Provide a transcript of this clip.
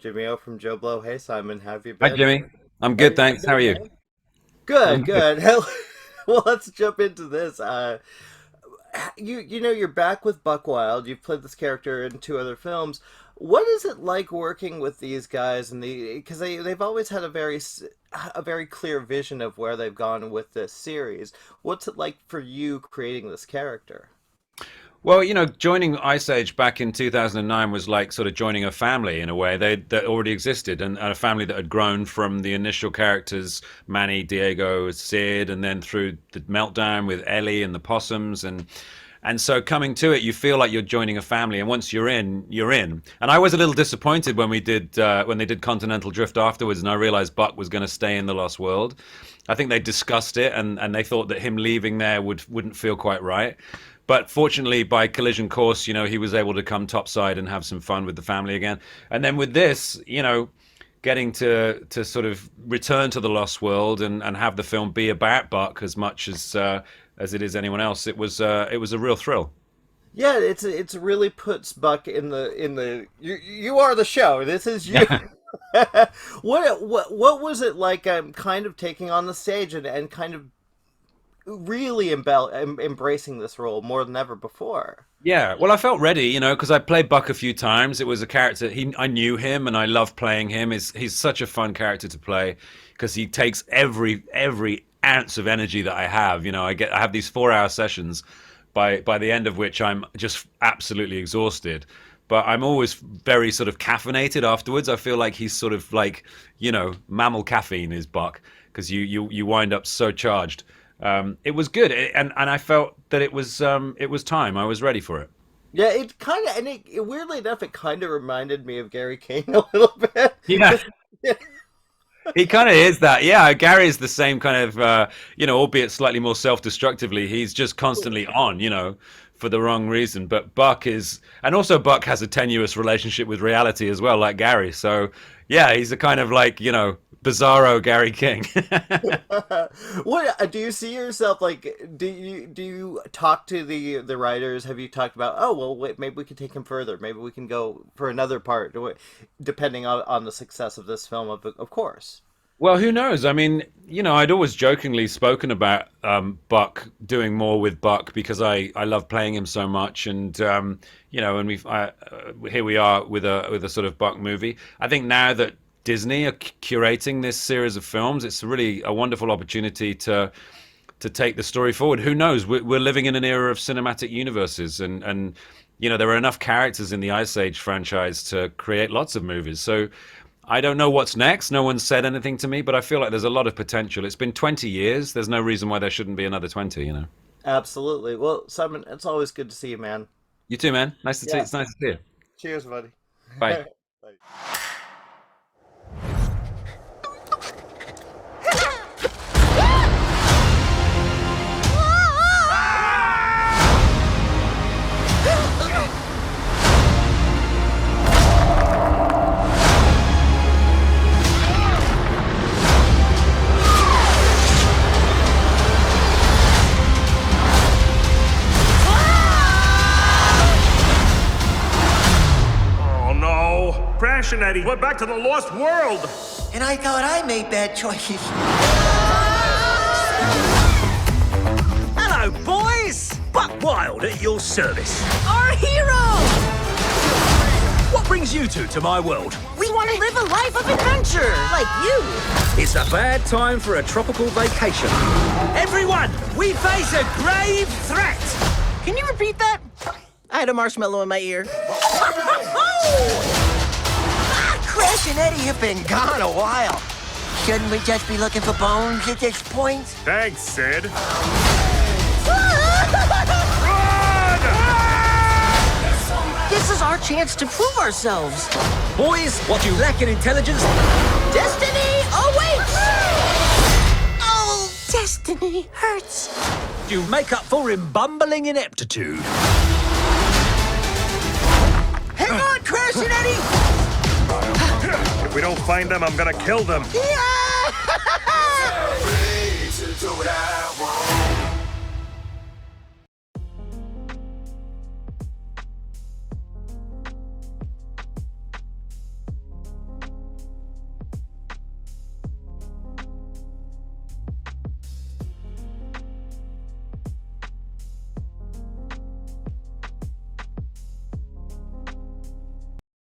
Jimmy O from Joblo. Hey Simon, how have you Hi, been? Jimmy. I'm good, thanks. How are you? Good, I'm good. good. Well, let's jump into this. You're back with Buck Wild. You've played this character in two other films. What is it like working with these guys? And because they've always had a very clear vision of where they've gone with this series. What's it like for you creating this character? Well, joining Ice Age back in 2009 was like sort of joining a family in a way that already existed, and a family that had grown from the initial characters, Manny, Diego, Sid, and then through the meltdown with Ellie and the possums, and so coming to it, you feel like you're joining a family, and once you're in, you're in. And I was a little disappointed when they did Continental Drift afterwards, and I realized Buck was going to stay in the Lost World. I think they discussed it, and they thought that him leaving there wouldn't feel quite right. But fortunately, by collision course, he was able to come topside and have some fun with the family again. And then with this, getting to sort of return to the Lost World and have the film be about Buck as much as it is anyone else, it was a real thrill. Yeah, it's really puts Buck in the you are the show. This is you. Yeah. What was it like? Kind of taking on the stage and kind of really embracing this role more than ever before. Yeah, well, I felt ready, because I played Buck a few times. It was a character I knew him, and I love playing him. He's such a fun character to play because he takes every ounce of energy that I have. I have these 4 hour sessions, by the end of which I'm just absolutely exhausted. But I'm always very sort of caffeinated afterwards. I feel like he's sort of like, mammal caffeine is Buck because you wind up so charged. It was good, and I felt that it was time. I was ready for it. Yeah, it kind of weirdly enough, it kind of reminded me of Gary King a little bit. Yeah, he kind of is that. Yeah, Gary is the same kind of, albeit slightly more self-destructively. He's just constantly on, for the wrong reason. But Buck is, and also Buck has a tenuous relationship with reality as well, like Gary. So yeah, he's a kind of like, bizarro Gary King. What do you see yourself like? Do you talk to the writers? Have you talked about? Oh well, wait, maybe we could take him further. Maybe we can go for another part, depending on the success of this film, of course. Well, who knows? I mean, I'd always jokingly spoken about Buck doing more with Buck because I love playing him so much, and here we are with a sort of Buck movie. I think now that Disney are curating this series of films, it's really a wonderful opportunity to take the story forward. Who knows? We're living in an era of cinematic universes, and there are enough characters in the Ice Age franchise to create lots of movies. So I don't know what's next. No one's said anything to me, but I feel like there's a lot of potential. It's been 20 years. There's no reason why there shouldn't be another 20. Absolutely. Well, Simon, it's always good to see you, man. You too, man. Nice to see. Yeah. It's nice to see you. Cheers, buddy. Bye. Bye. Oh no! Crash and Eddie, we're back to the Lost World! And I thought I made bad choices. Hello, boys! Buck Wild at your service. Our hero! What brings you two to my world? We want to live a life of adventure, like you. It's a bad time for a tropical vacation. Everyone, we face a grave threat! Can you repeat that? I had a marshmallow in my ear. Crash and Eddie have been gone a while. Shouldn't we just be looking for bones at this point? Thanks, Sid. This is our chance to prove ourselves. Boys, what you lack in intelligence, Destiny awaits! Oh, destiny hurts. you make up for in bumbling ineptitude. Hang on, Crash and Eddie! If we don't find them, I'm gonna kill them. Yeah!